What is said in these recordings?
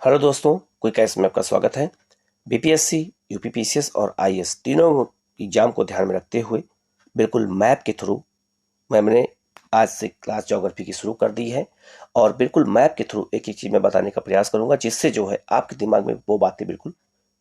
Hello दोस्तों, quick catch में आपका स्वागत है। बीपीएससी, यूपीपीसीएस और आईएएस तीनों एग्जाम को ध्यान में रखते हुए बिल्कुल मैप के थ्रू मैंने आज से क्लास ज्योग्राफी की शुरू कर दी है और बिल्कुल मैप के थ्रू एक एक चीज़ मैं बताने का प्रयास करूंगा, जिससे जो है आपके दिमाग में वो बातें बिल्कुल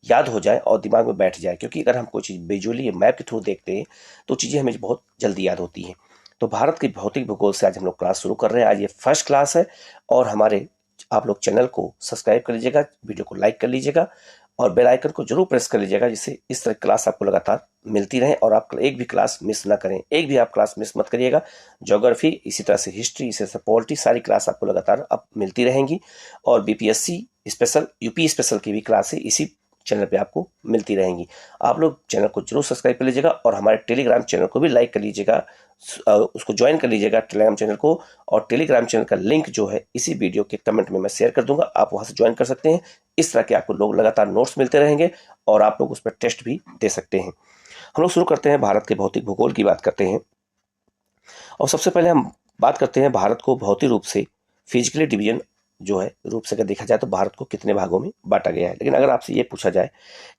याद हो जाए और दिमाग में बैठ जाए। क्योंकि अगर हम कोई चीज़ विजुअली मैप के थ्रू देखते हैं तो चीज़ें हमें बहुत जल्दी याद होती हैं। तो भारत की भौतिक भूगोल से आज हम लोग क्लास शुरू कर रहे हैं। आज ये फर्स्ट क्लास है और हमारे आप लोग चैनल को सब्सक्राइब कर लीजिएगा, वीडियो को लाइक कर लीजिएगा और बेल आइकन को जरूर प्रेस कर लीजिएगा, जिससे इस तरह क्लास आपको लगातार मिलती रहे और आप एक भी क्लास मिस ना करें। एक भी आप क्लास मिस मत करिएगा। ज्योग्राफी, इसी तरह से हिस्ट्री, इसी तरह से पॉलिटी, सारी क्लास आपको लगातार अब मिलती रहेंगी और बीपीएससी स्पेशल, यूपी स्पेशल की भी क्लासें इसी चैनल पे आपको मिलती रहेंगी। आप लोग चैनल को जरूर सब्सक्राइब कर लीजिएगा और हमारे टेलीग्राम चैनल को भी लाइक कर लीजिएगा, उसको ज्वाइन कर लीजिएगा टेलीग्राम चैनल को। और टेलीग्राम चैनल का लिंक जो है इसी वीडियो के कमेंट में मैं शेयर कर दूंगा, आप वहां से ज्वाइन कर सकते हैं। इस तरह के आपको लोग लगातार नोट्स मिलते रहेंगे और आप लोग उस पर टेस्ट भी दे सकते हैं। हम लोग शुरू करते हैं, भारत के भौतिक भूगोल की बात करते हैं। और सबसे पहले हम बात करते हैं भारत को भौतिक रूप से फिजिकली डिवीजन जो है रूप से अगर देखा जाए तो भारत को कितने भागों में बांटा गया है। लेकिन अगर आपसे ये पूछा जाए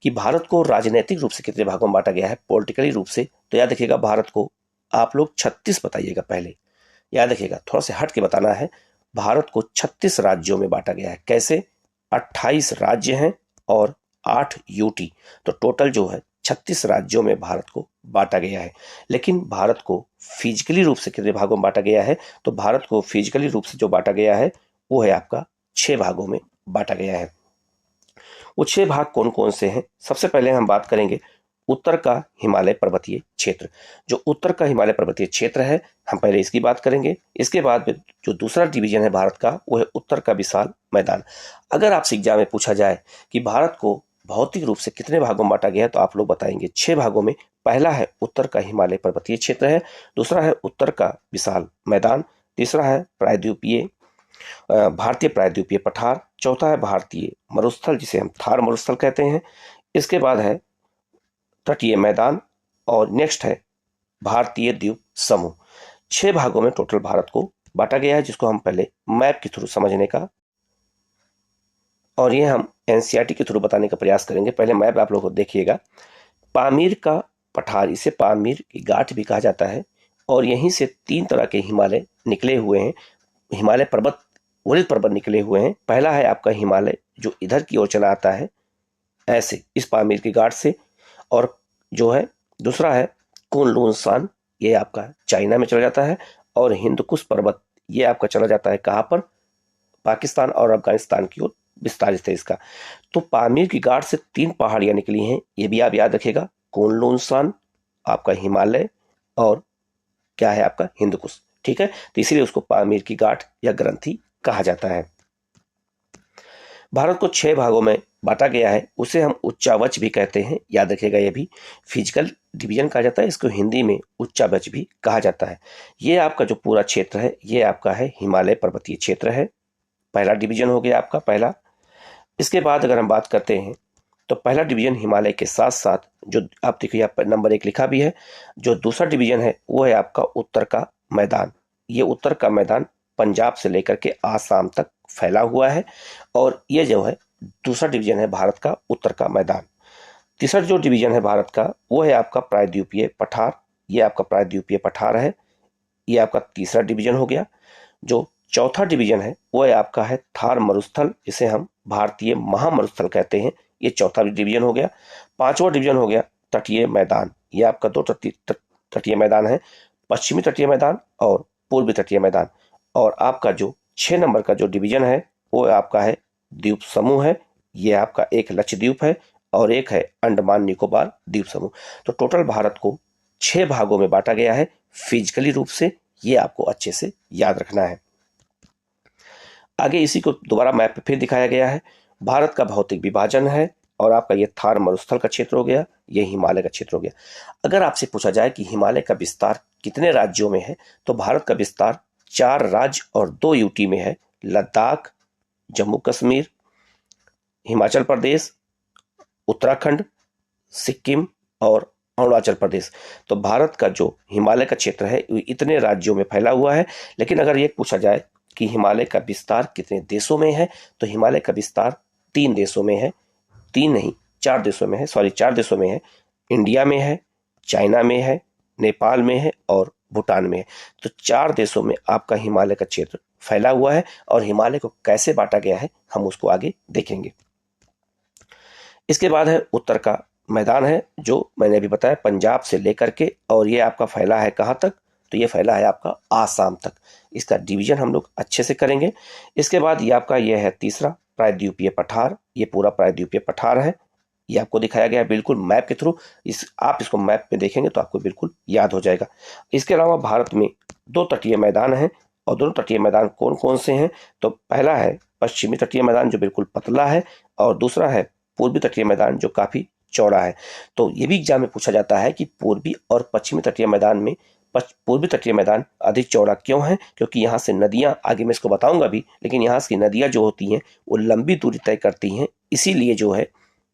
कि भारत को राजनीतिक रूप से कितने भागों में बांटा गया है, पॉलिटिकली रूप से, तो याद रखिएगा भारत को आप लोग 36 बताइएगा। पहले याद रखिएगा, थोड़ा सा हट के बताना है। भारत को 36 राज्यों में बांटा गया है। कैसे? 28 राज्य हैं और 8 यूटी, तो टोटल जो है 36 राज्यों में भारत को बांटा गया है। लेकिन भारत को फिजिकली रूप से कितने भागों में बांटा गया है? तो भारत को फिजिकली रूप से जो बांटा गया है वो है आपका 6 भागों में बांटा गया है। वो 6 भाग कौन कौन से हैं? सबसे पहले हम बात करेंगे उत्तर का हिमालय पर्वतीय क्षेत्र। जो उत्तर का हिमालय पर्वतीय क्षेत्र है, हम पहले इसकी बात करेंगे। इसके बाद जो दूसरा डिवीजन है भारत का, वो है उत्तर का विशाल मैदान। अगर आपसे एग्जाम में पूछा जाए कि भारत को भौतिक रूप से कितने भागों में बांटा गया है, तो आप लोग बताएंगे 6 भागों में। पहला है उत्तर का हिमालय पर्वतीय क्षेत्र है, दूसरा है उत्तर का विशाल मैदान, तीसरा है प्रायद्वीपीय भारतीय प्रायद्वीपीय पठार, चौथा है भारतीय मरुस्थल जिसे हम थार मरुस्थल कहते हैं, इसके बाद है तटीय मैदान और नेक्स्ट है भारतीय द्वीप समूह। 6 भागों में टोटल भारत को बांटा गया है, जिसको हम पहले मैप के थ्रू समझने का और ये हम एनसीईआरटी के थ्रू बताने का प्रयास करेंगे। पहले मैप आप लोग देखिएगा। पामीर का पठार, इसे पामीर की गांठ भी कहा जाता है और यहीं से 3 तरह के हिमालय निकले हुए हैं। हिमालय पर्वत, वरिष्ठ पर्वत निकले हुए हैं। पहला है आपका हिमालय जो इधर की ओर चला आता है ऐसे इस पामीर की गांठ से, और जो है दूसरा है कुनलुन सान, ये आपका चाइना में चला जाता है, और हिंदकुश पर्वत ये आपका चला जाता है कहाँ पर? पाकिस्तान और अफगानिस्तान की ओर विस्तारित है इसका। तो पामीर की गांठ से 3 पहाड़ियां निकली हैं, ये भी आप याद रखिएगा। कुनलुन सान आपका हिमालय और क्या है आपका हिंदकुश, ठीक है। तो इसीलिए उसको पामीर की गांठ या ग्रंथि कहा जाता है। भारत को 6 भागों में बांटा गया है, उसे हम उच्चावच भी कहते हैं, याद रखिएगा। ये भी फिजिकल डिवीजन कहा जाता है, इसको हिंदी में उच्चावच भी कहा जाता है। ये आपका जो पूरा क्षेत्र है ये आपका है हिमालय पर्वतीय क्षेत्र है। पहला डिवीजन हो गया आपका पहला। इसके बाद अगर हम बात करते हैं तो पहला डिवीजन हिमालय के साथ साथ जो आप देखिए यहाँ पर नंबर 1 लिखा भी है, जो दूसरा डिवीजन है वो है आपका उत्तर का मैदान। ये उत्तर का मैदान पंजाब से लेकर के आसाम तक फैला हुआ है और ये जो है दूसरा डिवीजन है भारत का उत्तर का मैदान। तीसरा जो डिवीजन है भारत का वो है आपका प्रायद्वीपीय पठार। ये आपका प्रायद्वीपीय पठार है, ये आपका तीसरा डिवीजन हो गया। जो चौथा डिवीजन है वो है आपका है थार मरुस्थल, जिसे हम भारतीय महामरुस्थल कहते हैं, ये चौथा डिवीजन हो गया। पांचवा डिवीजन हो गया तटीय मैदान। ये आपका 2 तटीय मैदान है, पश्चिमी तटीय मैदान और पूर्वी तटीय मैदान। और आपका जो 6 नंबर का जो डिवीजन है वो आपका है द्वीप समूह है। ये आपका एक लक्षद्वीप है और एक है अंडमान निकोबार द्वीप समूह। तो टोटल भारत को 6 भागों में बांटा गया है फिजिकली रूप से, ये आपको अच्छे से याद रखना है। आगे इसी को दोबारा मैप पे फिर दिखाया गया है। भारत का भौतिक विभाजन है और आपका ये थार मरुस्थल का क्षेत्र हो गया, ये हिमालय का क्षेत्र हो गया। अगर आपसे पूछा जाए कि हिमालय का विस्तार कितने राज्यों में है, तो भारत का विस्तार 4 राज्य और 2 यूटी में है। लद्दाख, जम्मू कश्मीर, हिमाचल प्रदेश, उत्तराखंड, सिक्किम और अरुणाचल प्रदेश। तो भारत का जो हिमालय का क्षेत्र है इतने राज्यों में फैला हुआ है। लेकिन अगर ये पूछा जाए कि हिमालय का विस्तार कितने देशों में है, तो हिमालय का विस्तार 3 देशों में है, 3 नहीं 4 देशों में है, सॉरी 4 देशों में है। इंडिया में है, चाइना में है, नेपाल में है और भूटान में है। तो 4 देशों में आपका हिमालय का क्षेत्र फैला हुआ है और हिमालय को कैसे बांटा गया है हम उसको आगे देखेंगे। इसके बाद है उत्तर का मैदान है, जो मैंने अभी बताया पंजाब से लेकर के, और ये आपका फैला है कहाँ तक, तो ये फैला है आपका आसाम तक। इसका डिवीजन हम लोग अच्छे से करेंगे। इसके बाद ये आपका ये है तीसरा प्रायद्वीपीय पठार, ये पूरा प्रायद्वीपीय पठार है, ये आपको दिखाया गया है बिल्कुल मैप के थ्रू। आप इसको मैप में देखेंगे तो आपको बिल्कुल याद हो जाएगा। इसके अलावा भारत में 2 तटीय मैदान हैं, और दोनों तटीय मैदान कौन कौन से हैं, तो पहला है पश्चिमी तटीय मैदान जो बिल्कुल पतला है, और दूसरा है पूर्वी तटीय मैदान जो काफी चौड़ा है। तो ये भी एग्जाम में पूछा जाता है कि पूर्वी और पश्चिमी तटीय मैदान में पूर्वी तटीय मैदान अधिक चौड़ा क्यों है, क्योंकि यहाँ से नदियां, आगे मैं इसको बताऊंगा भी, लेकिन यहाँ की नदियां जो होती हैं वो लंबी दूरी तय करती हैं, इसीलिए जो है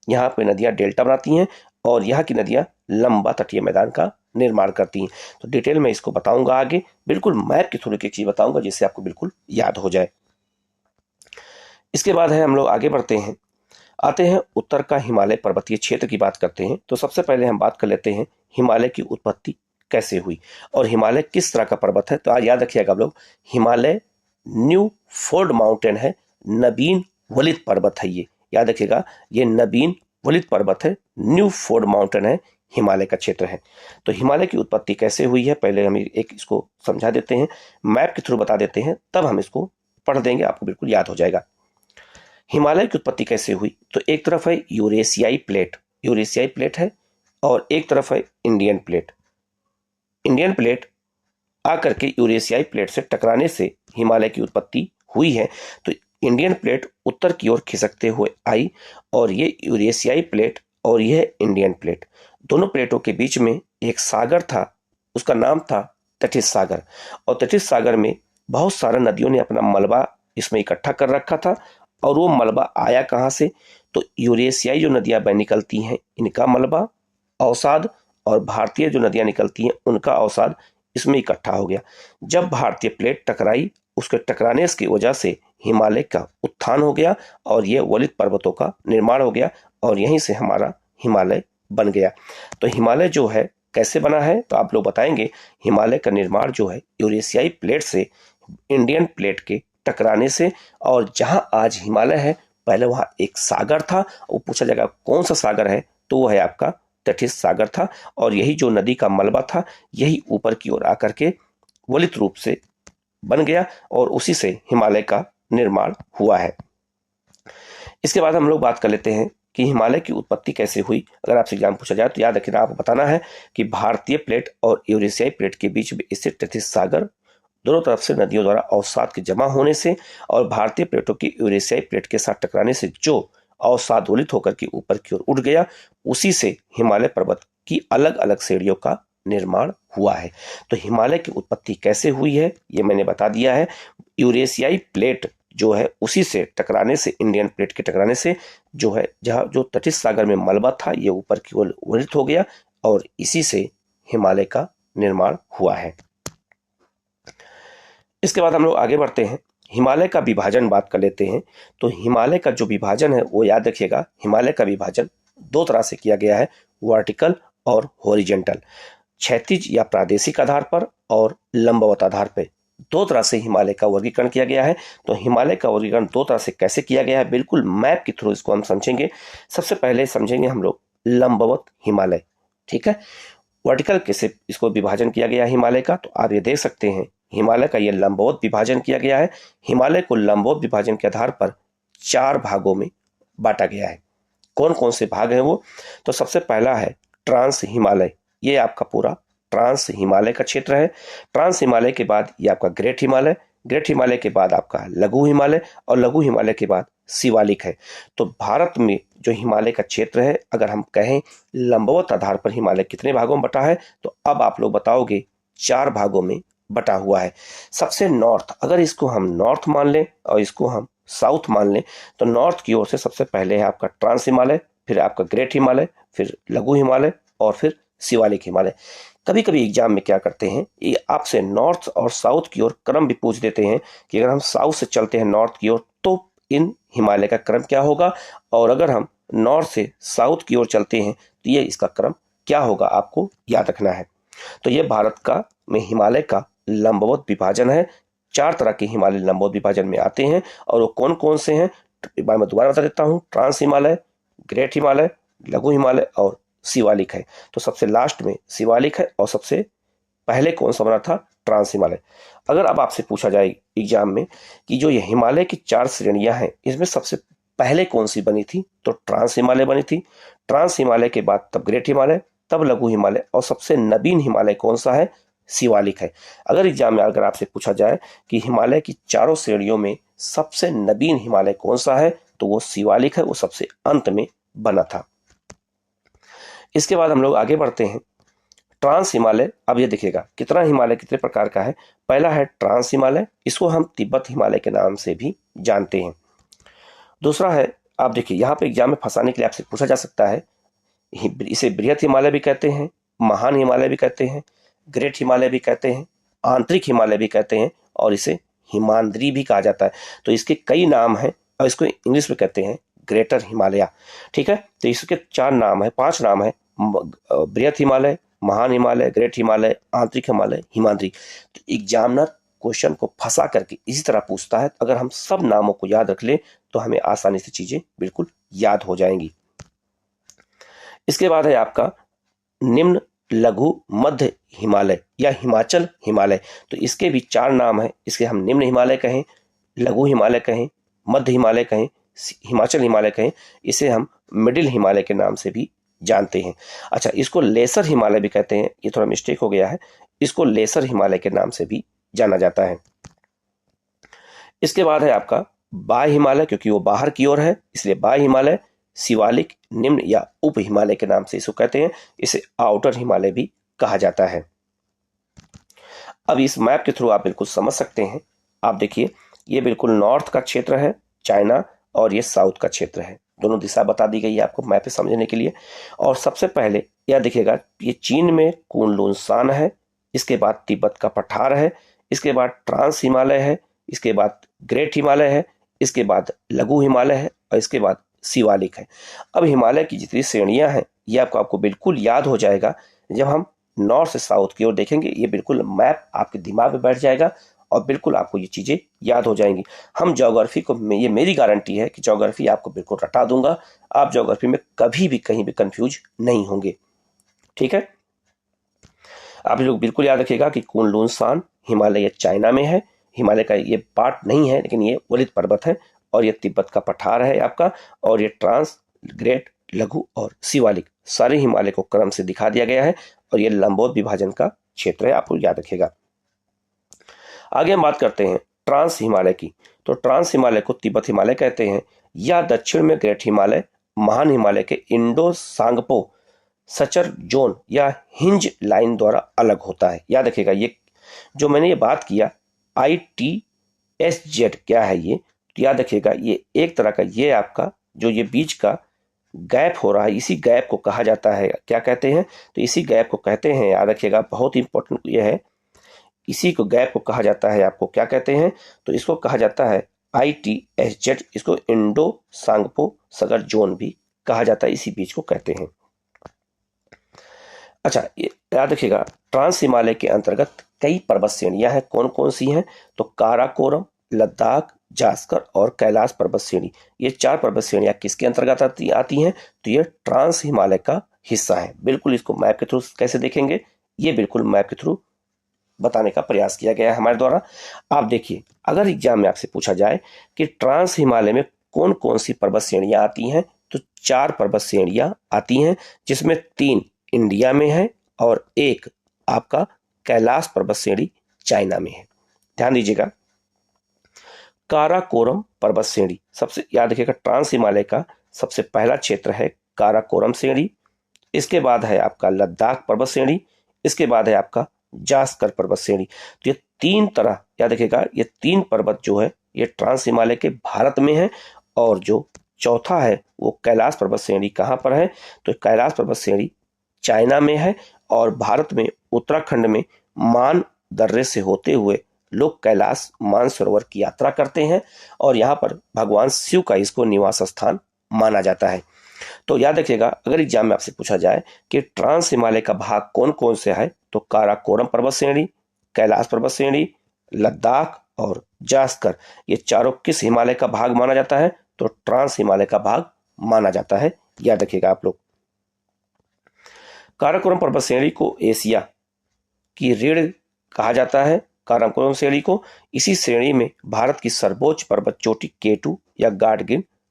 यहाँ पे नदियां डेल्टा बनाती हैं और यहाँ की नदियां लंबा तटीय मैदान का निर्माण करती हैं। तो डिटेल में इसको बताऊंगा आगे, बिल्कुल मैप के थ्रू एक चीज बताऊंगा जिससे आपको बिल्कुल याद हो जाए। इसके बाद है हम लोग आगे बढ़ते हैं, आते हैं उत्तर का हिमालय पर्वतीय क्षेत्र की बात करते हैं। तो सबसे पहले हम बात कर लेते हैं हिमालय की उत्पत्ति कैसे हुई और हिमालय किस तरह का पर्वत है। तो आज याद रखिएगा आप लोग, हिमालय न्यू फोर्ड माउंटेन है, नवीन वलित पर्वत है। ये याद रखिएगा, ये नवीन वलित पर्वत है, न्यू फोर्ड माउंटेन है, हिमालय का क्षेत्र है। तो हिमालय की उत्पत्ति कैसे हुई है पहले हम एक इसको समझा देते हैं, मैप के थ्रू बता देते हैं, तब हम इसको पढ़ देंगे, आपको बिल्कुल याद हो जाएगा। हिमालय की उत्पत्ति कैसे हुई, तो एक तरफ है यूरेशियाई प्लेट, यूरेशियाई प्लेट है, और एक तरफ है इंडियन प्लेट। इंडियन प्लेट आकर के यूरेशियाई प्लेट से टकराने से हिमालय की उत्पत्ति हुई है। तो इंडियन प्लेट उत्तर की ओर खिसकते हुए आई, और ये यूरेशियाई प्लेट और यह इंडियन प्लेट, दोनों प्लेटों के बीच में एक सागर था, उसका नाम था तटित सागर। और तटित सागर में बहुत सारा नदियों ने अपना मलबा इसमें इकट्ठा कर रखा था, और वो मलबा आया कहाँ से, तो यूरेशियाई जो नदियां बह निकलती हैं इनका मलबा अवसाद, और भारतीय जो नदियां निकलती हैं उनका अवसाद इसमें इकट्ठा हो गया। जब भारतीय प्लेट टकराई, उसके टकराने की वजह से हिमालय का उत्थान हो गया और ये वलित पर्वतों का निर्माण हो गया, और यहीं से हमारा हिमालय बन गया। तो हिमालय जो है कैसे बना है, तो आप लोग बताएंगे। हिमालय का निर्माण जो है यूरेशियाई प्लेट से इंडियन प्लेट के टकराने से, और जहां आज हिमालय है पहले वहां एक सागर था, वो पूछा जाएगा कौन सा सागर है, तो वो है आपका तटित सागर था। और यही जो नदी का मलबा था यही ऊपर की ओर आकर के वलित रूप से बन गया, और उसी से हिमालय का निर्माण हुआ है। इसके बाद हम लोग बात कर लेते हैं कि हिमालय की उत्पत्ति कैसे हुई। अगर आपसे एग्जाम पूछा जाए तो याद रखना, आपको बताना है कि भारतीय प्लेट और यूरेशियाई प्लेट के बीच में स्थित तटित सागर दोनों तरफ से नदियों द्वारा अवसाद के जमा होने से और भारतीय प्लेटों की यूरेशियाई प्लेट के साथ टकराने से जो अवसाद वलित होकर के ऊपर की ओर उठ गया, उसी से हिमालय पर्वत की अलग अलग श्रेणियों का निर्माण हुआ है। तो हिमालय की उत्पत्ति कैसे हुई है ये मैंने बता दिया है। यूरेशियाई प्लेट जो है उसी से टकराने से, इंडियन प्लेट के टकराने से जो है, जहाँ जो तटित सागर में मलबा था ये ऊपर की ओर वलित हो गया, और इसी से हिमालय का निर्माण हुआ है। इसके बाद हम लोग आगे बढ़ते हैं, हिमालय का विभाजन बात कर लेते हैं। तो हिमालय का जो विभाजन है वो याद रखिएगा, हिमालय का विभाजन 2 तरह से किया गया है, वर्टिकल और हॉरिजॉन्टल, क्षैतिज या प्रादेशिक आधार पर और लंबवत आधार पर, 2 तरह से हिमालय का वर्गीकरण किया गया है। तो हिमालय का वर्गीकरण 2 तरह से कैसे किया गया है, बिल्कुल मैप के थ्रू इसको हम समझेंगे। सबसे पहले समझेंगे हम लोग लंबवत हिमालय, ठीक है। वर्टिकल कैसे इसको विभाजन किया गया हिमालय का, तो आप ये देख सकते हैं हिमालय का ये लंबवत विभाजन किया गया है। हिमालय को लंबवत विभाजन के आधार पर 4 भागों में बांटा गया है। कौन कौन से भाग हैं वो, तो सबसे पहला है ट्रांस हिमालय, ये आपका पूरा ट्रांस हिमालय का क्षेत्र है। ट्रांस हिमालय के बाद ये आपका ग्रेट हिमालय, ग्रेट हिमालय के बाद आपका लघु हिमालय, और लघु हिमालय के बाद शिवालिक है। तो भारत में जो हिमालय का क्षेत्र है, अगर हम कहें लंबवत आधार पर हिमालय कितने भागों में बटा है, तो अब आप लोग बताओगे 4 भागों में बटा हुआ है। सबसे नॉर्थ, अगर इसको हम नॉर्थ मान लें और इसको हम साउथ मान लें, तो नॉर्थ की ओर से सबसे पहले है आपका ट्रांस हिमालय, फिर आपका ग्रेट हिमालय, फिर लघु हिमालय और फिर शिवालिक हिमालय। कभी कभी एग्जाम में क्या करते हैं, ये आपसे नॉर्थ और साउथ की ओर क्रम भी पूछ देते हैं कि अगर हम साउथ से चलते हैं नॉर्थ की ओर तो इन हिमालय का क्रम क्या होगा, और अगर हम नॉर्थ से साउथ की ओर चलते हैं तो ये इसका क्रम क्या होगा, आपको याद रखना है। तो ये भारत का में हिमालय का लंबवत विभाजन है। 4 तरह के हिमालय लंबवत विभाजन में आते हैं, और वो कौन कौन से हैं एक बार मैं दोबारा बता देता हूँ। ट्रांस हिमालय, ग्रेट हिमालय, लघु हिमालय और शिवालिक है। तो सबसे लास्ट में शिवालिक है, और सबसे पहले कौन सा बना था, ट्रांस हिमालय। अगर अब आपसे पूछा जाए एग्जाम में कि जो ये हिमालय की 4 श्रेणियां हैं, इसमें सबसे पहले कौन सी बनी थी, तो ट्रांस हिमालय बनी थी। ट्रांस हिमालय के बाद तब ग्रेट हिमालय, तब लघु हिमालय, और सबसे नवीन हिमालय कौन सा है, शिवालिक है। अगर एग्जाम में अगर आपसे पूछा जाए कि हिमालय की चारों श्रेणियों में सबसे नवीन हिमालय कौन सा है, तो वो शिवालिक है, वो सबसे अंत में बना था। इसके बाद हम लोग आगे बढ़ते हैं। ट्रांस हिमालय, अब ये देखिएगा कितना हिमालय कितने प्रकार का है। पहला है ट्रांस हिमालय, इसको हम तिब्बत हिमालय के नाम से भी जानते हैं। दूसरा है, आप देखिए यहाँ पे एग्जाम में फंसाने के लिए आपसे पूछा जा सकता है, इसे बृहत हिमालय भी कहते हैं, महान हिमालय भी कहते हैं, ग्रेट हिमालय भी कहते हैं, आंतरिक हिमालय भी कहते हैं, और इसे हिमाद्री भी कहा जाता है। तो इसके कई नाम हैं, और इसको इंग्लिश में कहते हैं ग्रेटर हिमालय। ठीक है, तो इसके 4 नाम है, 5 नाम है, बृहत हिमालय, महान हिमालय, ग्रेट हिमालय, आंतरिक हिमालय, हिमाद्री। तो एग्जामिनर क्वेश्चन को फंसा करके इसी तरह पूछता है। अगर हम सब नामों को याद रख ले तो हमें आसानी से चीजें बिल्कुल याद हो जाएंगी। इसके बाद है आपका निम्न, लघु, मध्य हिमालय या हिमाचल हिमालय। तो इसके भी 4 नाम है। इसके हम निम्न हिमालय कहें, लघु हिमालय कहें, मध्य हिमालय कहें, हिमाचल हिमालय कहें, इसे हम मिडिल हिमालय के नाम से भी जानते हैं। अच्छा, इसको लेसर हिमालय भी कहते हैं, ये थोड़ा मिस्टेक हो गया है, इसको लेसर हिमालय के नाम से भी जाना जाता है। इसके बाद है आपका बाह्य हिमालय, क्योंकि वो बाहर की ओर है इसलिए बाह्य हिमालय। शिवालिक, निम्न या उप हिमालय के नाम से इसको कहते हैं, इसे आउटर हिमालय भी कहा जाता है। अब इस मैप के थ्रू आप बिल्कुल समझ सकते हैं। आप देखिए, ये बिल्कुल नॉर्थ का क्षेत्र है चाइना, और ये साउथ का क्षेत्र है। दोनों दिशा बता दी गई है आपको मैप पे समझने के लिए। और सबसे पहले यह देखिएगा, ये चीन में कुनलुन सान है, इसके बाद तिब्बत का पठार है, इसके बाद ट्रांस हिमालय है, इसके बाद ग्रेट हिमालय है, इसके बाद लघु हिमालय है, और इसके बाद शिवालिक है। अब हिमालय की जितनी श्रेणियां हैं ये आपको बिल्कुल याद हो जाएगा जब हम नॉर्थ से साउथ की ओर देखेंगे। ये बिल्कुल मैप आपके दिमाग में बैठ जाएगा और बिल्कुल आपको ये चीजें याद हो जाएंगी। हम ज्योग्राफी को, ये मेरी गारंटी है कि ज्योग्राफी आपको बिल्कुल रटा दूंगा। आप ज्योग्राफी में कभी भी कहीं भी कंफ्यूज नहीं होंगे। ठीक है, आप लोग बिल्कुल याद रखिएगा कि कुनलुन सान हिमालय चाइना में है। हिमालय का ये पार्ट नहीं है, लेकिन ये वलित पर्वत है, और ये तिब्बत का पठार है आपका। और ये ट्रांस, ग्रेट, लघु और शिवालिक सारे हिमालय को क्रम से दिखा दिया गया है, और ये लंबवत विभाजन का क्षेत्र है, आपको याद रखिएगा। आगे हम बात करते हैं ट्रांस हिमालय की। तो ट्रांस हिमालय को तिब्बत हिमालय कहते हैं, या दक्षिण में ग्रेट हिमालय महान हिमालय के इंडो सांगपो सचर जोन या हिंज लाइन द्वारा अलग होता है। याद रखिएगा, ये जो मैंने ये बात किया ITSZ क्या है ये, तो याद रखिएगा ये एक तरह का, ये आपका जो ये बीच का गैप हो रहा है, इसी गैप को कहा जाता है, क्या कहते हैं, तो इसी गैप को कहते हैं, याद रखिएगा बहुत इंपॉर्टेंट ये है, इसी को गैप को कहा जाता है, आपको क्या कहते हैं, तो इसको कहा जाता है ITSZ। इसको इंडो सांगपो सगर जोन भी कहा जाता है, इसी बीच को कहते हैं। अच्छा, याद रखिएगा ट्रांस हिमालय के अंतर्गत कई पर्वत श्रेणियां हैं। कौन कौन सी हैं, तो काराकोरम, लद्दाख, जास्कर और कैलाश पर्वत श्रेणी, ये 4 पर्वत श्रेणियां किसके अंतर्गत आती हैं, तो ये ट्रांस हिमालय का हिस्सा है। बिल्कुल इसको मैप के थ्रू कैसे देखेंगे, ये बिल्कुल मैप के थ्रू बताने का प्रयास किया गया है हमारे द्वारा। आप देखिए, अगर एग्जाम में आपसे पूछा जाए कि ट्रांस हिमालय में कौन कौन सी पर्वत श्रेणियां आती हैं, तो 4 पर्वत श्रेणियां आती हैं, जिसमें 3 इंडिया में है और 1 आपका कैलाश पर्वत श्रेणी चाइना में है। ध्यान दीजिएगा, काराकोरम पर्वत श्रेणी सबसे, याद रखिएगा ट्रांस हिमालय का सबसे पहला क्षेत्र है काराकोरम श्रेणी, इसके बाद है आपका लद्दाख पर्वत श्रेणी, इसके बाद है आपका जास्कर पर्वत श्रेणी। तो ये 3 तरह, याद रखिएगा ये 3 पर्वत जो है ये ट्रांस हिमालय के भारत में है, और जो चौथा है वो कैलाश पर्वत श्रेणी कहाँ पर है, तो कैलाश पर्वत श्रेणी चाइना में है, और भारत में उत्तराखंड में मान दर्रे से होते हुए लोग कैलाश मानसरोवर की यात्रा करते हैं और यहाँ पर भगवान शिव का इसको निवास स्थान माना जाता है। तो याद रखिएगा, अगर एग्जाम में आपसे पूछा जाए कि ट्रांस हिमालय का भाग कौन कौन से है, तो काराकोरम पर्वत श्रेणी, कैलाश पर्वत श्रेणी, लद्दाख और जास्कर, ये चारों किस हिमालय का भाग माना जाता है, तो ट्रांस हिमालय का भाग माना जाता है। याद रखिएगा आप लोग। काराकोरम पर्वत श्रेणी को एशिया की रीढ़ कहा जाता है। काराकोरम श्रेणी को, इसी श्रेणी में भारत की सर्वोच्च पर्वत चोटी K2 या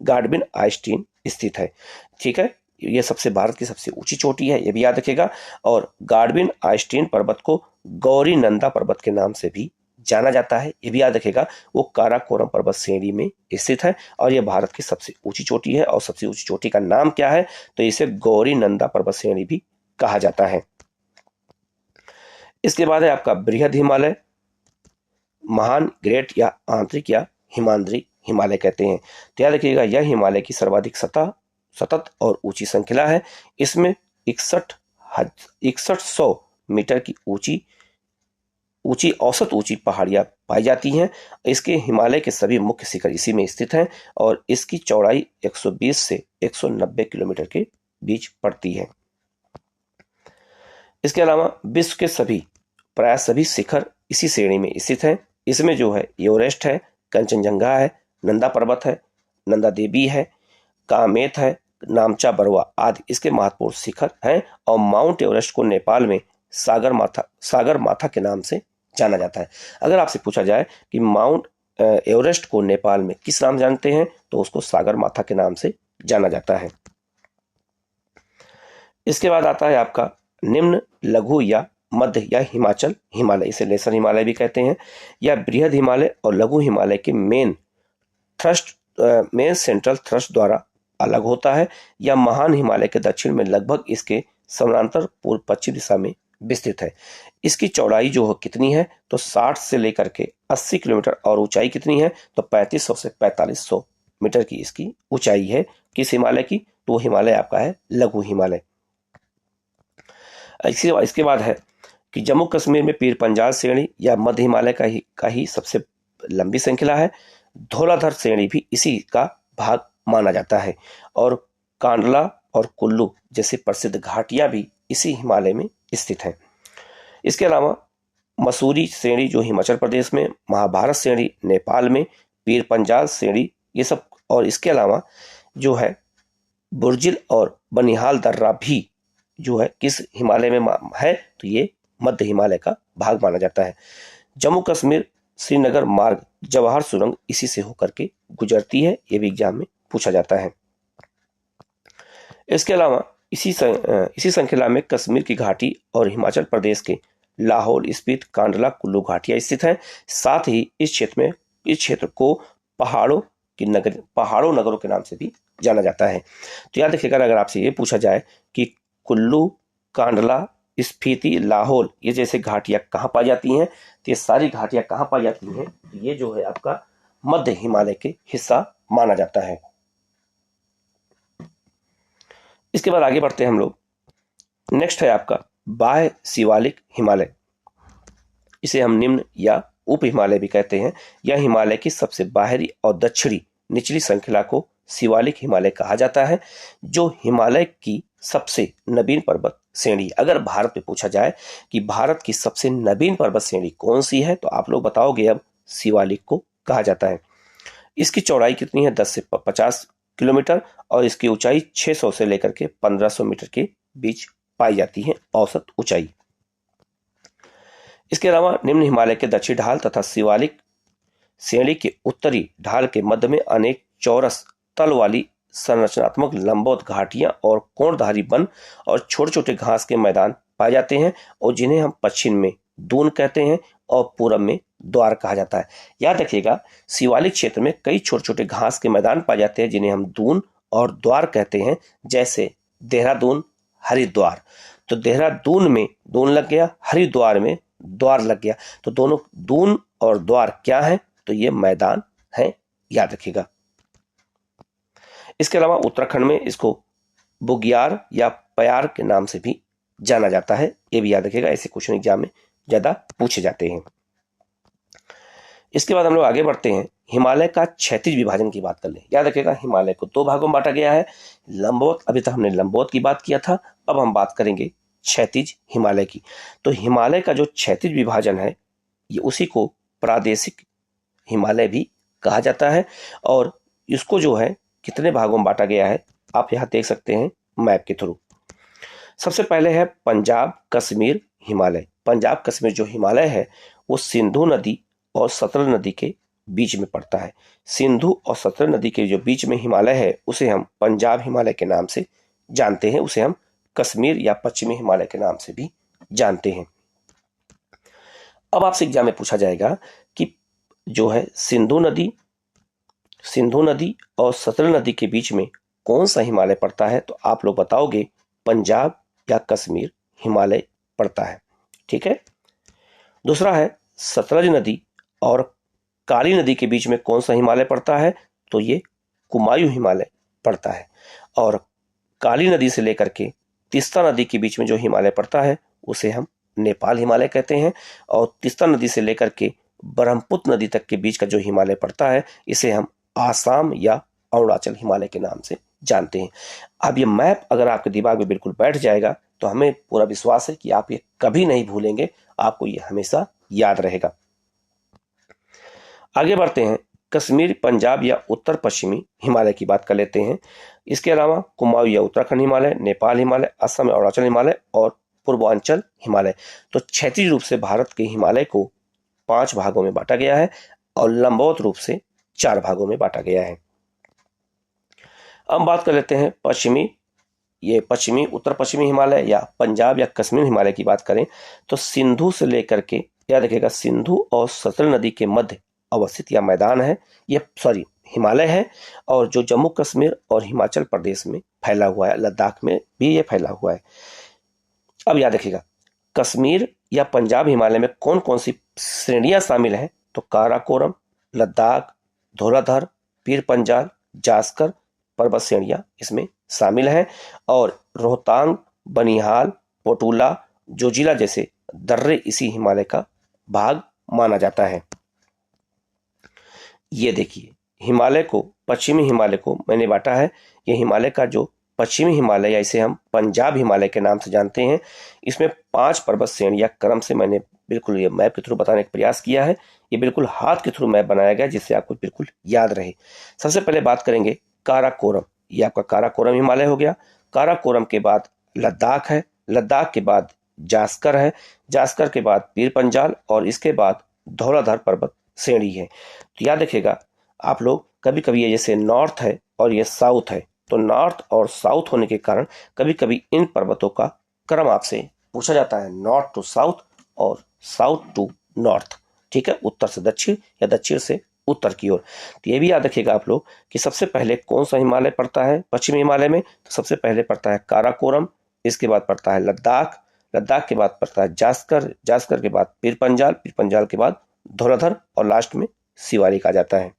गाडविन आइस्टीन स्थित है। ठीक है, यह सबसे भारत की सबसे ऊंची चोटी है, यह भी याद रखिएगा। और गाडविन आइस्टीन पर्वत को गौरी नंदा पर्वत के नाम से भी जाना जाता है, यह भी याद रखिएगा। वो काराकोरम पर्वत श्रेणी में स्थित है और यह भारत की सबसे ऊंची चोटी है। और सबसे ऊंची चोटी का नाम क्या है, तो इसे गौरी नंदा पर्वत श्रेणी भी कहा जाता है। इसके बाद है आपका बृहद हिमालय, महान, ग्रेट या आंतरिक या हिमाद्री हिमालय कहते हैं। तो याद रखिएगा, यह हिमालय की सर्वाधिक सतत और ऊंची श्रृंखला है। इसमें 6100 मीटर की ऊंची औसत ऊंची पहाड़ियां पाई जाती हैं। इसके हिमालय के सभी मुख्य शिखर इसी में स्थित हैं और इसकी चौड़ाई 120 से 190 किलोमीटर के बीच पड़ती है। इसके अलावा विश्व के प्राय सभी शिखर इसी श्रेणी में स्थित हैं। इसमें जो है एवरेस्ट है, कंचनजंगा है, नंदा पर्वत है, नंदा देवी है, कामेत है, नामचा बरवा आदि इसके महत्वपूर्ण शिखर हैं। और माउंट एवरेस्ट को नेपाल में सागर माथा के नाम से जाना जाता है। अगर आपसे पूछा जाए कि माउंट एवरेस्ट को नेपाल में किस नाम जानते हैं, तो उसको सागर माथा के नाम से जाना जाता है। इसके बाद आता है आपका निम्न, लघु या मध्य या हिमाचल हिमालय, इसे लेसर हिमालय भी कहते हैं। या बृहद हिमालय और लघु हिमालय के मेन सेंट्रल थ्रस्ट द्वारा अलग होता है। या महान हिमालय के दक्षिण में लगभग इसके समानांतर पूर्व पश्चिम दिशा में विस्तृत है। इसकी चौड़ाई जो है कितनी है, तो 60 से लेकर के 80 किलोमीटर और ऊंचाई कितनी है, तो 3500 से 4500 मीटर की इसकी ऊंचाई है। किस हिमालय की, तो हिमालय आपका है लघु हिमालय। इसके बाद है कि जम्मू कश्मीर में पीर पंजाल श्रेणी या मध्य हिमालय का ही सबसे लंबी श्रृंखला है। धौलाधर श्रेणी भी इसी का भाग माना जाता है और कांडला और कुल्लू जैसी प्रसिद्ध घाटियां भी इसी हिमालय में स्थित हैं। इसके अलावा मसूरी श्रेणी जो हिमाचल प्रदेश में, महाभारत श्रेणी नेपाल में, पीर पंजाल श्रेणी ये सब, और इसके अलावा जो है बुर्जिल और बनिहाल दर्रा भी जो है किस हिमालय में है, तो ये मध्य हिमालय का भाग माना जाता है। जम्मू कश्मीर श्रीनगर मार्ग जवाहर सुरंग इसी से होकर के गुजरती है, ये भी एग्जाम में पूछा जाता है। इसके अलावा इसी श्रृंखला में कश्मीर की घाटी और हिमाचल प्रदेश के लाहौल, स्पीति, कांडला, कुल्लू घाटियां स्थित हैं। साथ ही इस क्षेत्र को पहाड़ों नगरों के नाम से भी जाना जाता है। तो याद रखिएगा, अगर आपसे ये पूछा जाए कि कुल्लू, कांडला, स्पीति, लाहौल ये जैसे घाटियां कहाँ पाई जाती हैं, तो ये सारी घाटियां कहाँ पाई जाती हैं, तो ये जो है आपका मध्य हिमालय के हिस्सा माना जाता है। इसके बाद आगे बढ़ते हैं हम लोग। नेक्स्ट है आपका बाह्य शिवालिक हिमालय, इसे हम निम्न या उप हिमालय भी कहते हैं। यह हिमालय की सबसे बाहरी और दक्षिणी निचली श्रृंखला को शिवालिक हिमालय कहा जाता है, जो हिमालय की सबसे नवीन पर्वत श्रेणी। अगर भारत में पूछा जाए कि भारत की सबसे नवीन पर्वत श्रेणी कौन सी है, तो आप लोग बताओगे अब शिवालिक को कहा जाता है। इसकी चौड़ाई कितनी है, 10 से 50 किलोमीटर और इसकी ऊंचाई 600 से लेकर के 1500 मीटर के बीच पाई जाती है औसत ऊंचाई। इसके अलावा निम्न हिमालय के दक्षिणी ढाल तथा शिवालिक श्रेणी के उत्तरी ढाल के मध्य में अनेक चौरस तल वाली संरचनात्मक लंबवत घाटियां और कोणधारी वन और छोटे छोटे घास के मैदान पाए जाते हैं, और जिन्हें हम पश्चिम में दून कहते हैं और पूरब में द्वार कहा जाता है। याद रखिएगा, शिवालिक क्षेत्र में कई छोटे छोटे घास के मैदान पाए जाते हैं जिन्हें हम दून और द्वार कहते हैं, जैसे देहरादून, हरिद्वार। तो देहरादून में दून लग गया, हरिद्वार में द्वार लग गया, तो दोनों दून और द्वार क्या है, तो ये मैदान है, याद रखिएगा। इसके अलावा उत्तराखंड में इसको बुग्याल या प्यार के नाम से भी जाना जाता है, ये भी याद रखिएगा, ऐसे क्वेश्चन एग्जाम में ज्यादा पूछे जाते हैं। इसके बाद हम लोग आगे बढ़ते हैं, हिमालय का क्षैतिज विभाजन की बात कर लें। याद रखिएगा, हिमालय को दो भागों में बांटा गया है, लंबवत, अभी तक हमने लंबवत की बात किया था, अब हम बात करेंगे क्षैतिज हिमालय की। तो हिमालय का जो क्षैतिज विभाजन है, ये उसी को प्रादेशिक हिमालय भी कहा जाता है, और इसको जो है कितने भागों में बांटा गया है आप यहाँ देख सकते हैं मैप के थ्रू। सबसे पहले है पंजाब कश्मीर हिमालय। पंजाब कश्मीर जो हिमालय है वो सिंधु नदी और सतलज नदी के बीच में पड़ता है। सिंधु और सतलज नदी के जो बीच में हिमालय है उसे हम पंजाब हिमालय के नाम से जानते हैं, उसे हम कश्मीर या पश्चिमी हिमालय के नाम से भी जानते हैं। अब आपसे एग्जाम में पूछा जाएगा कि जो है सिंधु नदी और सतलज नदी के बीच में कौन सा हिमालय पड़ता है, तो आप लोग बताओगे पंजाब या कश्मीर हिमालय पड़ता है। ठीक है। दूसरा है सतलज नदी और काली नदी के बीच में कौन सा हिमालय पड़ता है, तो ये कुमायूं हिमालय पड़ता है। और काली नदी से लेकर के तीस्ता नदी के बीच में जो हिमालय पड़ता है उसे हम नेपाल हिमालय कहते हैं, और तीस्ता नदी से लेकर के ब्रह्मपुत्र नदी तक के बीच का जो हिमालय पड़ता है इसे हम आसाम या अरुणाचल हिमालय के नाम से जानते हैं। अब ये मैप अगर आपके दिमाग में बिल्कुल बैठ जाएगा तो हमें पूरा विश्वास है कि आप ये कभी नहीं भूलेंगे, आपको ये हमेशा याद रहेगा। आगे बढ़ते हैं, कश्मीर, पंजाब या उत्तर पश्चिमी हिमालय की बात कर लेते हैं। इसके अलावा कुमाऊं या उत्तराखंड हिमालय, नेपाल हिमालय, असम या अरुणाचल हिमालय और पूर्वांचल हिमालय। तो क्षैतिज रूप से भारत के हिमालय को 5 भागों में बांटा गया है और लंबवत रूप से 4 भागों में बांटा गया है। अब बात कर लेते हैं पश्चिमी उत्तर पश्चिमी हिमालय या पंजाब या कश्मीर हिमालय की बात करें तो सिंधु से लेकर के, याद रखिएगा, सिंधु और सतलज नदी के मध्य अवस्थित यह मैदान है, हिमालय है, और जो जम्मू कश्मीर और हिमाचल प्रदेश में फैला हुआ है, लद्दाख में भी ये फैला हुआ है। अब याद रखिएगा, कश्मीर या पंजाब हिमालय में कौन कौन सी श्रेणियां शामिल हैं, तो काराकोरम, लद्दाख, धौलाधर, पीर पंजाल, जास्कर पर्वत श्रेणियां इसमें शामिल हैं, और रोहतांग, बनिहाल, पोटूला, जोजिला जैसे दर्रे इसी हिमालय का भाग माना जाता है। ये देखिए, पश्चिमी हिमालय को मैंने बांटा है। ये हिमालय का जो पश्चिमी हिमालय या इसे हम पंजाब हिमालय के नाम से जानते हैं, इसमें 5 पर्वत श्रेणियां क्रम से मैंने बिल्कुल ये मैप के थ्रू बताने का प्रयास किया है। ये बिल्कुल हाथ के थ्रू मैप बनाया गया जिससे आपको बिल्कुल याद रहे। सबसे पहले बात करेंगे काराकोरम, ये आपका काराकोरम हिमालय हो गया। काराकोरम के बाद लद्दाख है, लद्दाख के बाद जास्कर है, जास्कर के बाद पीर पंजाल, और इसके बाद धौलाधर पर्वत श्रेणी है। तो याद रखिएगा आप लोग, कभी कभी ये जैसे नॉर्थ है और ये साउथ है, तो नॉर्थ और साउथ होने के कारण कभी कभी इन पर्वतों का क्रम आपसे पूछा जाता है, नॉर्थ टू साउथ और साउथ टू नॉर्थ। ठीक है, उत्तर से दक्षिण या दक्षिण से उत्तर की ओर। तो ये भी याद रखिएगा आप लोग कि सबसे पहले कौन सा हिमालय पड़ता है पश्चिमी हिमालय में, तो सबसे पहले पड़ता है काराकोरम, इसके बाद पड़ता है लद्दाख, लद्दाख के बाद पड़ता है जास्कर, जास्कर के बाद पीर पंजाल, पीर पंजाल के बाद धौलाधर, और लास्ट में शिवालिक आ जाता है।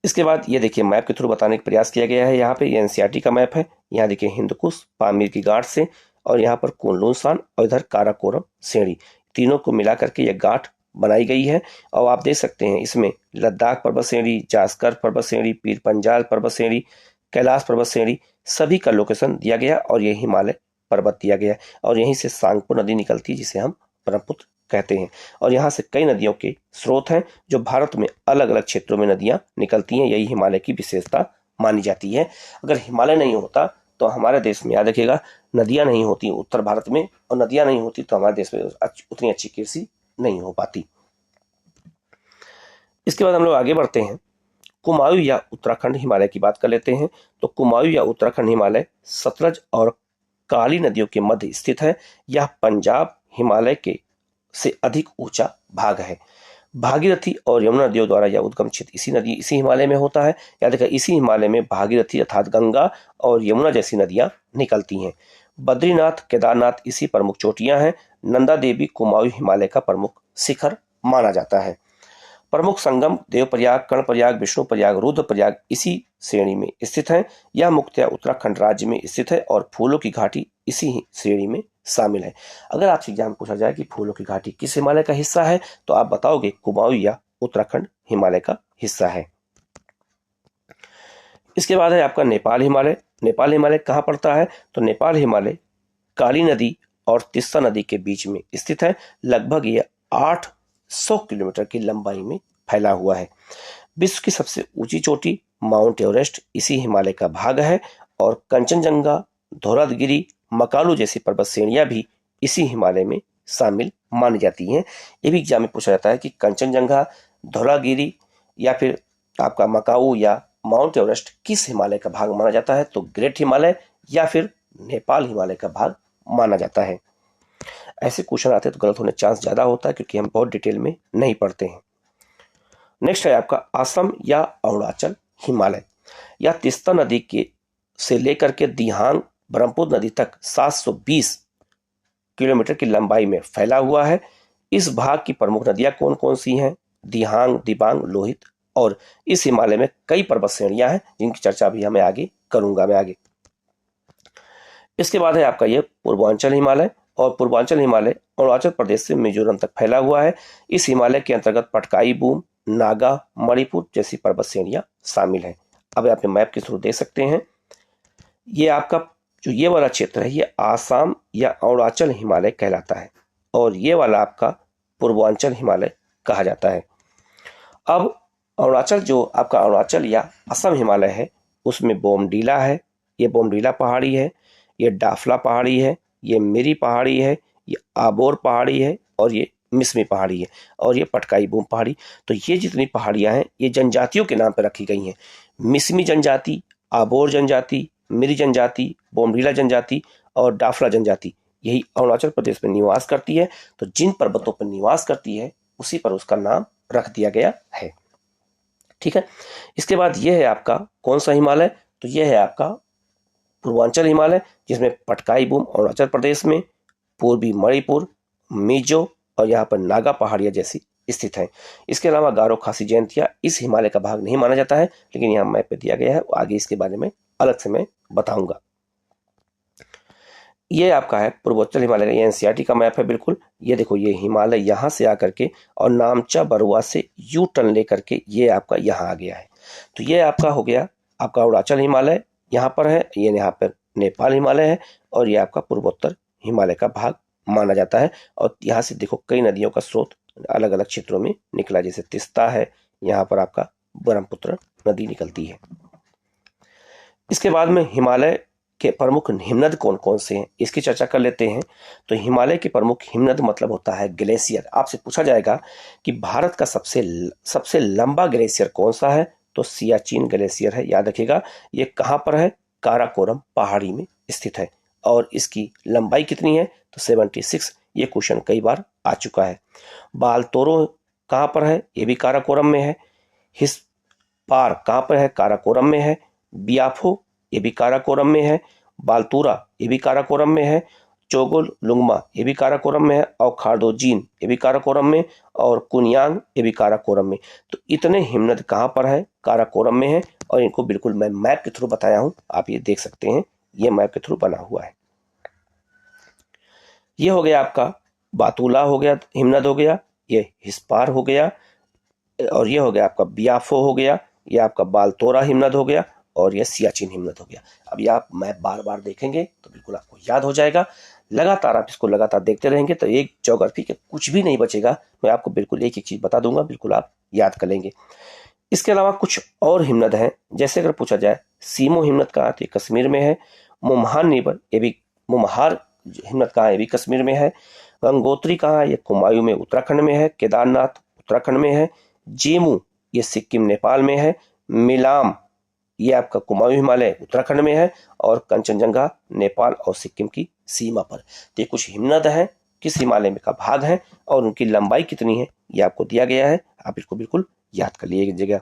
इसके बाद ये देखिए, मैप के थ्रू बताने का प्रयास किया गया है। यहाँ पे ये एनसीईआरटी का मैप है। यहाँ देखिए हिंदकुश, पामीर की गांठ से, और यहाँ पर कुनलुन सान, और इधर काराकोरम श्रेणी, तीनों को मिला करके ये गांठ बनाई गई है। और आप देख सकते हैं इसमें लद्दाख पर्वत श्रेणी, जास्कर पर्वत श्रेणी, पीर पंजाल पर्वत श्रेणी, कैलाश पर्वत श्रेणी, सभी का लोकेशन दिया गया, और ये हिमालय पर्वत दिया गया, और यहीं से सांगपो नदी निकलती है जिसे हम ब्रह्मपुत्र कहते हैं। और यहाँ से कई नदियों के स्रोत हैं जो भारत में अलग अलग क्षेत्रों में नदियां निकलती हैं, यही हिमालय की विशेषता मानी जाती है। अगर हिमालय नहीं होता तो हमारे देश में, याद रखिएगा, नदियां नहीं होती उत्तर भारत में, और नदियां नहीं होती तो हमारे देश में उतनी अच्छी कृषि नहीं हो पाती। इसके बाद हम लोग आगे बढ़ते हैं, कुमाऊं या उत्तराखंड हिमालय की बात कर लेते हैं। तो कुमाऊं या उत्तराखंड हिमालय सतलज और काली नदियों के मध्य स्थित है। यह पंजाब हिमालय के से अधिक ऊंचा भाग है। भागीरथी और यमुना नदियों द्वारा यह उद्गम क्षेत्र इसी हिमालय में होता है। याद रखिए, इसी हिमालय में भागीरथी अर्थात गंगा और यमुना जैसी नदियां निकलती हैं। बद्रीनाथ, केदारनाथ इसी प्रमुख चोटियां हैं। नंदा देवी कुमाऊं हिमालय का प्रमुख शिखर माना जाता है। प्रमुख संगम देवप्रयाग, कर्णप्रयाग, विष्णुप्रयाग, रुद्रप्रयाग इसी श्रेणी में स्थित है। यह मुख्यतः उत्तराखंड राज्य में स्थित है और फूलों की घाटी इसी ही श्रेणी में शामिल है। अगर आपसे एग्जाम पूछा जाए कि फूलों की घाटी किस हिमालय का हिस्सा है, तो आप बताओगे कुमाऊं या उत्तराखंड हिमालय का हिस्सा है। इसके बाद है आपका नेपाल हिमालय। नेपाल हिमालय कहाँ पड़ता है, तो नेपाल हिमालय काली नदी और तीस्ता नदी के बीच में स्थित है। लगभग ये 800 किलोमीटर की लंबाई में फैला हुआ है। विश्व की सबसे ऊंची चोटी माउंट एवरेस्ट इसी हिमालय का भाग है और कंचनजंगा, धौलागिरी, मकालू जैसी पर्वत श्रेणियां भी इसी हिमालय में शामिल मानी जाती हैं। ये भी एग्जाम में पूछा जाता है कि कंचनजंगा, धौलागिरी या फिर आपका मकाऊ या माउंट एवरेस्ट किस हिमालय का भाग माना जाता है, तो ग्रेट हिमालय या फिर नेपाल हिमालय का भाग माना जाता है। ऐसे क्वेश्चन आते हैं तो गलत होने चांस ज्यादा होता है क्योंकि हम बहुत डिटेल में नहीं पढ़ते हैं। नेक्स्ट है आपका असम या अरुणाचल हिमालय। यह तीस्ता नदी के से लेकर के दिहांग ब्रह्मपुत्र नदी तक 720 किलोमीटर की लंबाई में फैला हुआ है। इस भाग की प्रमुख नदियां कौन कौन सी हैं, दिहांग, दिबांग, लोहित, और इस हिमालय में कई पर्वत श्रेणियां हैं जिनकी चर्चा भी हमें आगे करूंगा मैं आगे। इसके बाद है आपका ये पूर्वांचल हिमालय, और पूर्वांचल हिमालय अरुणाचल प्रदेश से मिजोरम तक फैला हुआ है। इस हिमालय के अंतर्गत पटकाई बूम, नागा, मणिपुर जैसी पर्वत श्रेणियां शामिल हैं। अब आप मैप के थ्रू देख सकते हैं, ये आपका जो ये वाला क्षेत्र है ये आसाम या अरुणाचल हिमालय कहलाता है और ये वाला आपका पूर्वांचल हिमालय कहा जाता है। अब अरुणाचल जो आपका अरुणाचल या असम हिमालय है उसमें बोमडीला है, ये बोमडीला पहाड़ी है, ये डाफला पहाड़ी है, ये मिरी पहाड़ी है, ये आबोर पहाड़ी है और ये मिसमी पहाड़ी है और ये पटकाई बूम पहाड़ी। तो ये जितनी पहाड़ियां हैं ये जनजातियों के नाम पर रखी गई हैं। मिसमी जनजाति, आबोर जनजाति, मिरी जनजाति, बोमडीला जनजाति और डाफला जनजाति यही अरुणाचल प्रदेश में निवास करती है। तो जिन पर्वतों पर निवास करती है उसी पर उसका नाम रख दिया गया है। ठीक है, इसके बाद यह है आपका कौन सा हिमालय, तो यह है आपका पूर्वांचल हिमालय जिसमें पटकाई बूम अरुणाचल प्रदेश में, पूर्वी मणिपुर, मिजो और यहाँ पर नागा पहाड़ियां जैसी स्थित हैं। इसके अलावा गारो खासी जयंतिया इस हिमालय का भाग नहीं माना जाता है, लेकिन यहाँ मैप पे दिया गया है, आगे इसके बारे में अलग से मैं बताऊंगा। ये आपका है पूर्वोत्तर हिमालय का, ये एनसीईआरटी का मैप है बिल्कुल। ये देखो ये हिमालय यहाँ से आकर के और नामचा बरुआ से यू टर्न लेकर के ये आपका यहाँ आ गया है। तो ये आपका हो गया आपका अरुणाचल हिमालय यहाँ पर है, ये यहाँ पर नेपाल हिमालय है और ये आपका पूर्वोत्तर हिमालय का भाग माना जाता है। और यहाँ से देखो कई नदियों का स्रोत अलग अलग क्षेत्रों में निकला, जैसे तिस्ता है, यहाँ पर आपका ब्रह्मपुत्र नदी निकलती है। इसके बाद में हिमालय के प्रमुख हिमनद कौन कौन से हैं इसकी चर्चा कर लेते हैं। तो हिमालय के प्रमुख हिमनद मतलब होता है ग्लेशियर। आपसे पूछा जाएगा कि भारत का सबसे लंबा ग्लेशियर कौन सा है, तो सियाचिन ग्लेशियर है। याद रखिएगा ये कहाँ पर है, काराकोरम पहाड़ी में स्थित है और इसकी लंबाई कितनी है, तो 76। ये क्वेश्चन कई बार आ चुका है। बालतोरो कहाँ पर है, ये भी काराकोरम में है। हिस्पार कहाँ पर है, काराकोरम में है। बियाफो ये भी काराकोरम में है। बालतूरा ये भी काराकोरम में है। चोगुल लुंगमा ये भी काराकोरम में है और खारदोजीन ये भी काराकोरम में और कुनियांग ये भी काराकोरम में। तो इतने हिमनद कहाँ पर है, काराकोरम में है और इनको बिल्कुल मैं मैप के थ्रू बताया हूं, आप ये देख सकते हैं, ये मैप के थ्रू बना हुआ है। ये हो गया आपका बातूला हो गया, हिमनद हो गया, ये हिस्पार हो गया और ये हो गया आपका बियाफो हो गया, ये आपका बालतोरा हिमनद हो गया और ये सियाचिन हिमनद हो गया। अब ये आप मैप बार बार देखेंगे तो बिल्कुल आपको याद हो जाएगा। लगातार आप इसको लगातार देखते रहेंगे तो एक ज्योग्राफी के कुछ भी नहीं बचेगा। मैं आपको बिल्कुल एक एक चीज बता दूंगा, बिल्कुल आप याद कर लेंगे। इसके अलावा कुछ और हिमनद हैं, जैसे अगर पूछा जाए सीमो हिमनद कहाँ, तो कश्मीर में है। मुम्हार नेबर ये भी मुम्हार हिमनद कहाँ, ये भी कश्मीर में है। गंगोत्री कहाँ, ये कुमायूं में उत्तराखंड में है। केदारनाथ उत्तराखंड में है। जेमू ये सिक्किम नेपाल में है। मिलाम ये आपका कुमाऊं हिमालय उत्तराखंड में है और कंचनजंगा नेपाल और सिक्किम की सीमा पर। तो ये कुछ हिमनद हैं, किस हिमालय में का भाग है और उनकी लंबाई कितनी है ये आपको दिया गया है। आप इसको बिल्कुल याद कर लीजिएगा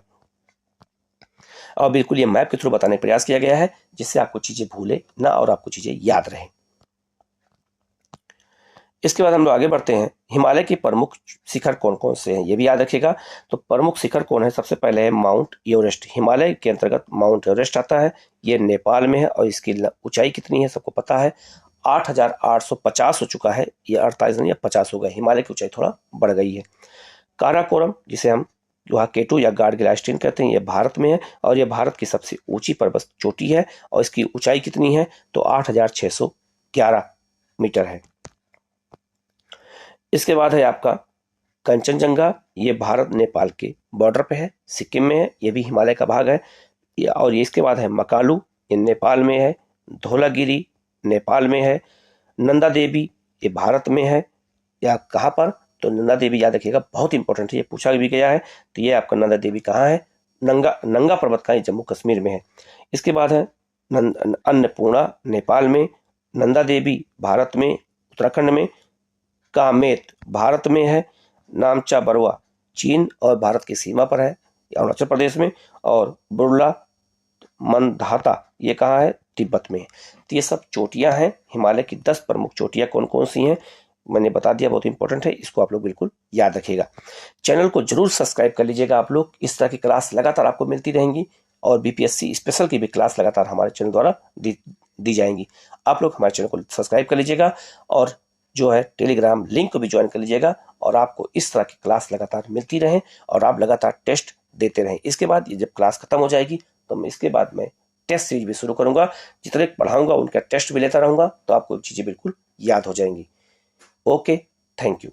और बिल्कुल ये मैप के थ्रू बताने का प्रयास किया गया है जिससे आपको चीजें भूले ना और आपको चीजें याद रहे। इसके बाद हम लोग आगे बढ़ते हैं। हिमालय के प्रमुख शिखर कौन कौन से हैं, ये भी याद रखिएगा। तो प्रमुख शिखर कौन है, सबसे पहले है माउंट एवरेस्ट। हिमालय के अंतर्गत माउंट एवरेस्ट आता है, ये नेपाल में है और इसकी ऊंचाई कितनी है सबको पता है, 8,850 हो चुका है, ये 48 नहीं 50 हो गया, हिमालय की ऊंचाई थोड़ा बढ़ गई है। काराकोरम, जिसे हम वहाँ केटू या गार्डगिलास्टीन कहते हैं, ये भारत में है और ये भारत की सबसे ऊंची पर्वत चोटी है और इसकी ऊंचाई कितनी है, तो 8,611 मीटर है। इसके बाद है आपका कंचनजंगा, ये भारत नेपाल के बॉर्डर पे है, सिक्किम में है, ये भी हिमालय का भाग है। और इसके बाद है मकालू, ये नेपाल में है। धौलागिरी नेपाल में है। नंदा देवी, ये भारत में है। या कहाँ पर, तो नंदा देवी याद रखिएगा, बहुत इंपॉर्टेंट है, ये पूछा भी गया है। तो ये आपका नंदा देवी कहाँ है, नंगा पर्वत का, जम्मू कश्मीर में है। इसके बाद है अन्नपूर्णा नेपाल में, नंदा देवी भारत में उत्तराखंड में, कामेत भारत में है, नामचा बरवा चीन और भारत की सीमा पर है, अरुणाचल प्रदेश में, और बुर्ला मंदाता ये कहाँ है, तिब्बत में। तो ये सब चोटियां हैं, हिमालय की 10 प्रमुख चोटियां कौन कौन सी हैं मैंने बता दिया, बहुत इंपॉर्टेंट है, इसको आप लोग बिल्कुल याद रखिएगा। चैनल को जरूर सब्सक्राइब कर लीजिएगा आप लोग, इस तरह की क्लास लगातार आपको मिलती रहेंगी और बीपीएससी स्पेशल की भी क्लास लगातार हमारे चैनल द्वारा दी जाएंगी। आप लोग हमारे चैनल को सब्सक्राइब कर लीजिएगा और जो है टेलीग्राम लिंक को भी ज्वाइन कर लीजिएगा और आपको इस तरह की क्लास लगातार मिलती रहे और आप लगातार टेस्ट देते रहें। इसके बाद ये जब क्लास खत्म हो जाएगी तो इसके बाद मैं टेस्ट सीरीज भी शुरू करूंगा, जितने पढ़ाऊंगा उनका टेस्ट भी लेता रहूंगा, तो आपको चीजें बिल्कुल याद हो जाएंगी। Okay, thank you.